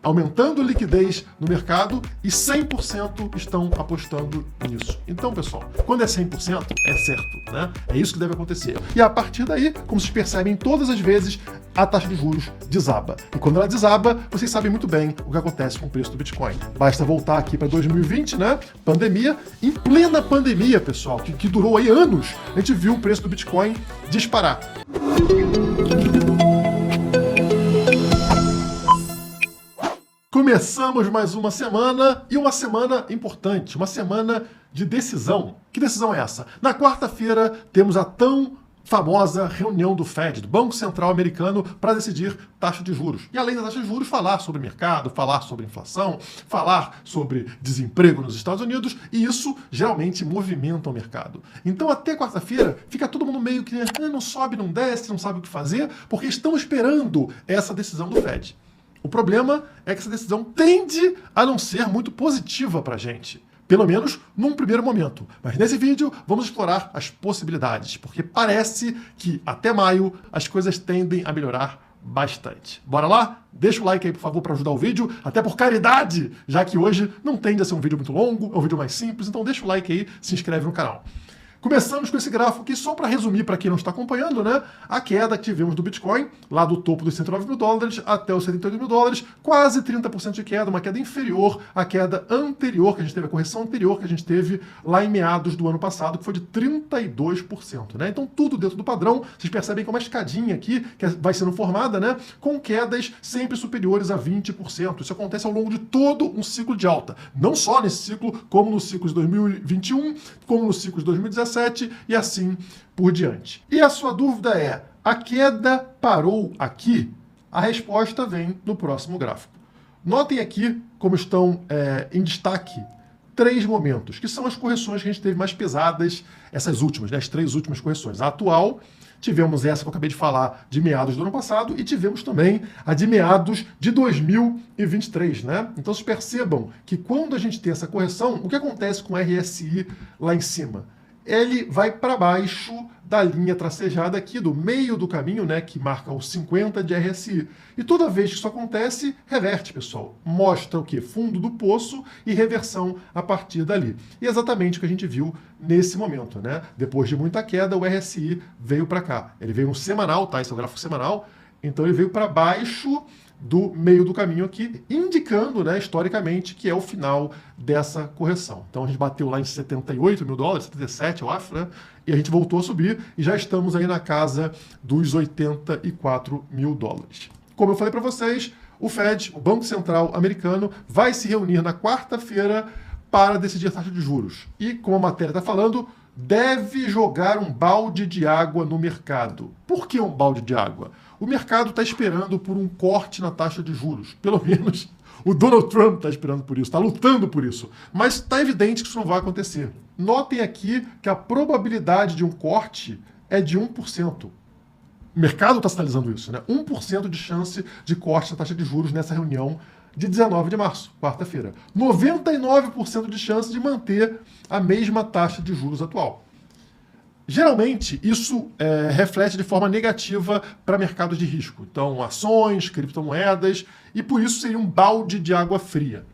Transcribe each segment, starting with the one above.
aumentando a liquidez no mercado e 100% estão apostando nisso. Então, pessoal, quando é 100%, é certo, né? É isso que deve acontecer. E a partir daí, como vocês percebem, todas as vezes a taxa de juros desaba. E quando ela desaba, vocês sabem muito bem o que acontece com o preço do Bitcoin. Basta voltar aqui para 2020, né? Pandemia. Em plena pandemia, pessoal, que durou aí anos, a gente viu o preço do Bitcoin disparar. Começamos mais uma semana, e uma semana importante, uma semana de decisão. Que decisão é essa? Na quarta-feira temos a tão famosa reunião do Fed, do Banco Central Americano, para decidir taxa de juros. E além da taxa de juros, falar sobre mercado, falar sobre inflação, falar sobre desemprego nos Estados Unidos, e isso geralmente movimenta o mercado. Então até quarta-feira fica todo mundo meio que não sobe, não desce, não sabe o que fazer, porque estão esperando essa decisão do Fed. O problema é que essa decisão tende a não ser muito positiva para a gente. Pelo menos num primeiro momento. Mas nesse vídeo vamos explorar as possibilidades, porque parece que até maio as coisas tendem a melhorar bastante. Bora lá? Deixa o like aí, por favor, para ajudar o vídeo, até por caridade, já que hoje não tende a ser um vídeo muito longo, é um vídeo mais simples, então deixa o like aí, se inscreve no canal. Começamos com esse gráfico aqui, só para resumir para quem não está acompanhando, né? A queda que tivemos do Bitcoin, lá do topo dos 109 mil dólares até os 78 mil dólares, quase 30% de queda, uma queda inferior à queda anterior, que a gente teve, a correção anterior que a gente teve lá em meados do ano passado, que foi de 32%, né? Então tudo dentro do padrão, vocês percebem que é uma escadinha aqui, que vai sendo formada, né? Com quedas sempre superiores a 20%. Isso acontece ao longo de todo um ciclo de alta. Não só nesse ciclo, como no ciclo de 2021, como no ciclo de 2017, e assim por diante. E a sua dúvida é, a queda parou aqui? A resposta vem no próximo gráfico. Notem aqui como estão em destaque 3 momentos, que são as correções que a gente teve mais pesadas, essas últimas, né, as 3 últimas correções. A atual, tivemos essa que eu acabei de falar de meados do ano passado e tivemos também a de meados de 2023, né? Então vocês percebam que quando a gente tem essa correção, o que acontece com o RSI lá em cima? Ele vai para baixo da linha tracejada aqui, do meio do caminho, né, que marca os 50 de RSI. E toda vez que isso acontece, reverte, pessoal. Mostra o quê? Fundo do poço e reversão a partir dali. E é exatamente o que a gente viu nesse momento, né? Depois de muita queda, o RSI veio para cá. Ele veio no semanal, tá? Esse é o gráfico semanal. Então ele veio para baixo do meio do caminho aqui, indicando, né, historicamente, que é o final dessa correção. Então a gente bateu lá em 78 mil dólares, 77 eu acho, né? E a gente voltou a subir e já estamos aí na casa dos 84 mil dólares. Como eu falei para vocês, o Fed, o Banco Central Americano, vai se reunir na quarta-feira para decidir a taxa de juros. E, como a matéria está falando, deve jogar um balde de água no mercado. Por que um balde de água? O mercado está esperando por um corte na taxa de juros. Pelo menos o Donald Trump está esperando por isso, está lutando por isso. Mas está evidente que isso não vai acontecer. Notem aqui que a probabilidade de um corte é de 1%. O mercado está sinalizando isso, né? 1% de chance de corte na taxa de juros nessa reunião de 19 de março, quarta-feira. 99% de chance de manter a mesma taxa de juros atual. Geralmente, isso reflete de forma negativa para mercados de risco. Então, ações, criptomoedas, e por isso seria um balde de água fria.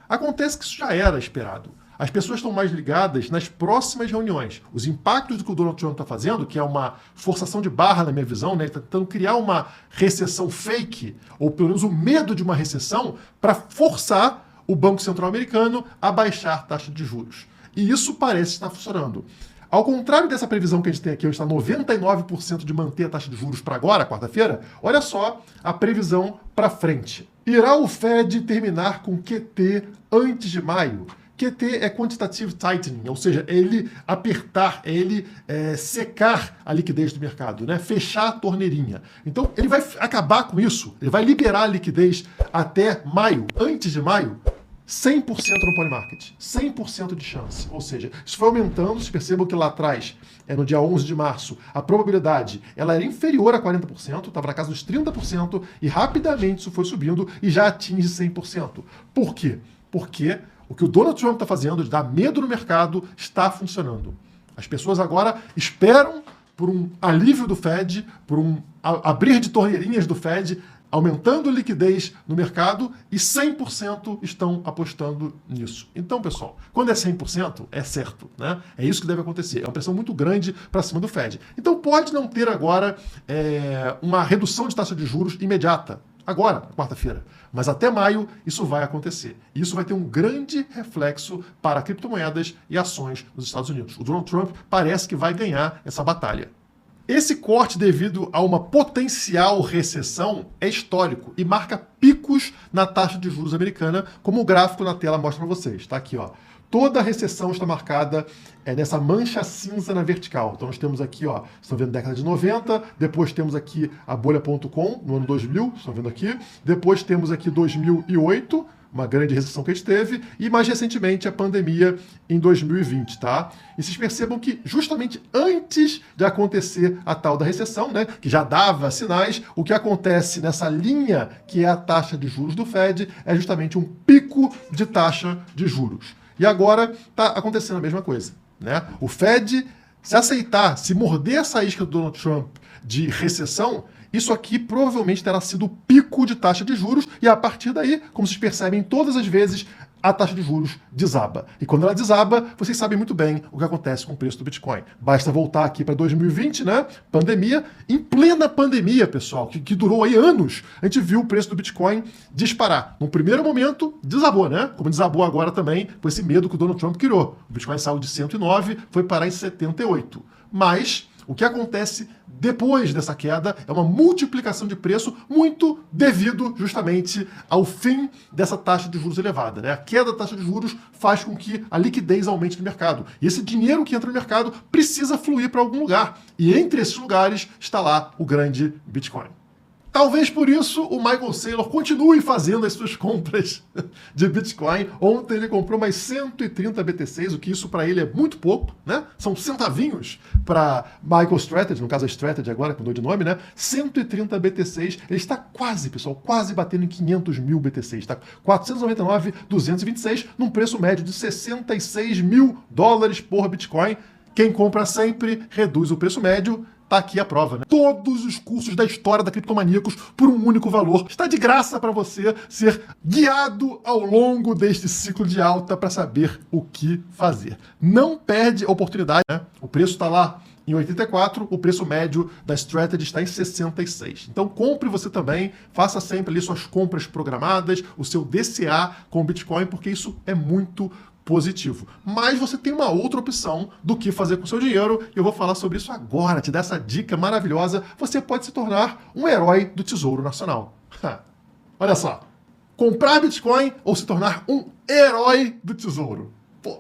Acontece que isso já era esperado. As pessoas estão mais ligadas nas próximas reuniões. Os impactos do que o Donald Trump está fazendo, que é uma forçação de barra na minha visão, né? Ele está tentando criar uma recessão fake, ou pelo menos o medo de uma recessão, para forçar o Banco Central Americano a baixar a taxa de juros. E isso parece estar funcionando. Ao contrário dessa previsão que a gente tem aqui, onde está 99% de manter a taxa de juros para agora, quarta-feira, olha só a previsão para frente. Irá o Fed terminar com QT antes de maio? QT é Quantitative Tightening, ou seja, ele apertar, ele secar a liquidez do mercado, né? Fechar a torneirinha. Então, ele vai acabar com isso, ele vai liberar a liquidez até maio, antes de maio, 100% no Poly Market, 100% de chance. Ou seja, isso foi aumentando, vocês percebam que lá atrás, no dia 11 de março, a probabilidade ela era inferior a 40%, estava na casa dos 30%, e rapidamente isso foi subindo e já atinge 100%. Por quê? Porque o que o Donald Trump está fazendo de dar medo no mercado está funcionando. As pessoas agora esperam por um alívio do Fed, por um abrir de torneirinhas do Fed, aumentando liquidez no mercado e 100% estão apostando nisso. Então, pessoal, quando é 100%, é certo, né? É isso que deve acontecer. É uma pressão muito grande para cima do Fed. Então, pode não ter agora uma redução de taxa de juros imediata, agora, quarta-feira. Mas até maio, isso vai acontecer. E isso vai ter um grande reflexo para criptomoedas e ações nos Estados Unidos. O Donald Trump parece que vai ganhar essa batalha. Esse corte devido a uma potencial recessão é histórico e marca picos na taxa de juros americana, como o gráfico na tela mostra para vocês. Está aqui, ó. Toda a recessão está marcada nessa mancha cinza na vertical. Então nós temos aqui, ó, estão vendo década de 90, depois temos aqui a bolha.com no ano 2000, estão vendo aqui, depois temos aqui 2008, uma grande recessão que a gente teve, e mais recentemente a pandemia em 2020, tá? E vocês percebam que justamente antes de acontecer a tal da recessão, né, que já dava sinais, o que acontece nessa linha que é a taxa de juros do Fed é justamente um pico de taxa de juros. E agora está acontecendo a mesma coisa, né? O Fed, se aceitar, se morder essa isca do Donald Trump de recessão, isso aqui provavelmente terá sido o pico de taxa de juros e a partir daí, como vocês percebem, todas as vezes a taxa de juros desaba. E quando ela desaba, vocês sabem muito bem o que acontece com o preço do Bitcoin. Basta voltar aqui para 2020, né? Pandemia. Em plena pandemia, pessoal, que durou aí anos, a gente viu o preço do Bitcoin disparar. No primeiro momento, desabou, né? Como desabou agora também, com esse medo que o Donald Trump criou. O Bitcoin saiu de 109, foi parar em 78. Mas o que acontece depois dessa queda é uma multiplicação de preço muito devido justamente ao fim dessa taxa de juros elevada, né? A queda da taxa de juros faz com que a liquidez aumente no mercado. E esse dinheiro que entra no mercado precisa fluir para algum lugar. E entre esses lugares está lá o grande Bitcoin. Talvez por isso o Michael Saylor continue fazendo as suas compras de Bitcoin. Ontem ele comprou mais 130 BTCs, o que isso para ele é muito pouco, né? São centavinhos para MicroStrategy, no caso a Strategy agora, que mudou de nome, né? 130 BTCs, ele está quase, pessoal, quase batendo em 500 mil BTCs, tá? 499,226 num preço médio de 66 mil dólares por Bitcoin. Quem compra sempre reduz o preço médio. Tá aqui a prova, né? Todos os cursos da história da Criptomaníacos por um único valor. Está de graça para você ser guiado ao longo deste ciclo de alta para saber o que fazer. Não perde a oportunidade, né? O preço está lá em 84, o preço médio da Strategy está em 66. Então compre você também, faça sempre ali suas compras programadas, o seu DCA com Bitcoin, porque isso é muito positivo. Mas você tem uma outra opção do que fazer com o seu dinheiro, e eu vou falar sobre isso agora, te dar essa dica maravilhosa. Você pode se tornar um herói do Tesouro Nacional. Olha só, comprar Bitcoin ou se tornar um herói do Tesouro. Pô,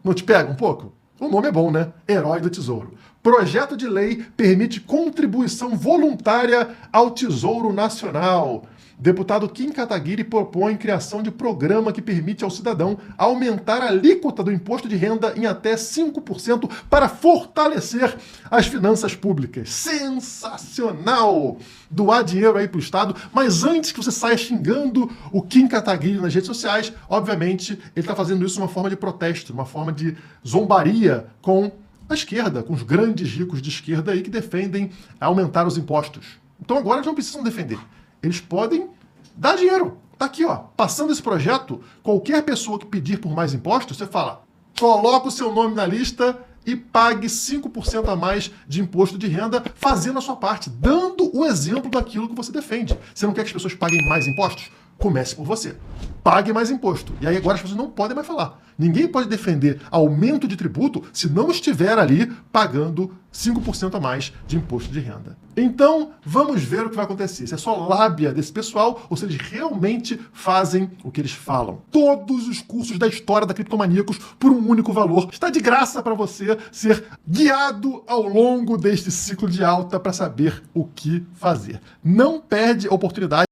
não te pega um pouco? O nome é bom, né? Herói do Tesouro. Projeto de lei permite contribuição voluntária ao Tesouro Nacional. Deputado Kim Kataguiri propõe criação de programa que permite ao cidadão aumentar a alíquota do imposto de renda em até 5% para fortalecer as finanças públicas. Sensacional! Doar dinheiro aí para o Estado, mas antes que você saia xingando o Kim Kataguiri nas redes sociais, obviamente ele está fazendo isso de uma forma de protesto, uma forma de zombaria com a esquerda, com os grandes ricos de esquerda aí que defendem aumentar os impostos. Então agora eles não precisam defender. Eles podem dar dinheiro. Tá aqui, ó. Passando esse projeto, qualquer pessoa que pedir por mais impostos, você fala, coloca o seu nome na lista e pague 5% a mais de imposto de renda, fazendo a sua parte, dando o exemplo daquilo que você defende. Você não quer que as pessoas paguem mais impostos? Comece por você. Pague mais imposto. E aí agora as pessoas não podem mais falar. Ninguém pode defender aumento de tributo se não estiver ali pagando 5% a mais de imposto de renda. Então, vamos ver o que vai acontecer. Se é só lábia desse pessoal ou se eles realmente fazem o que eles falam. Todos os cursos da história da Criptomaníacos por um único valor. Está de graça para você ser guiado ao longo deste ciclo de alta para saber o que fazer. Não perde a oportunidade.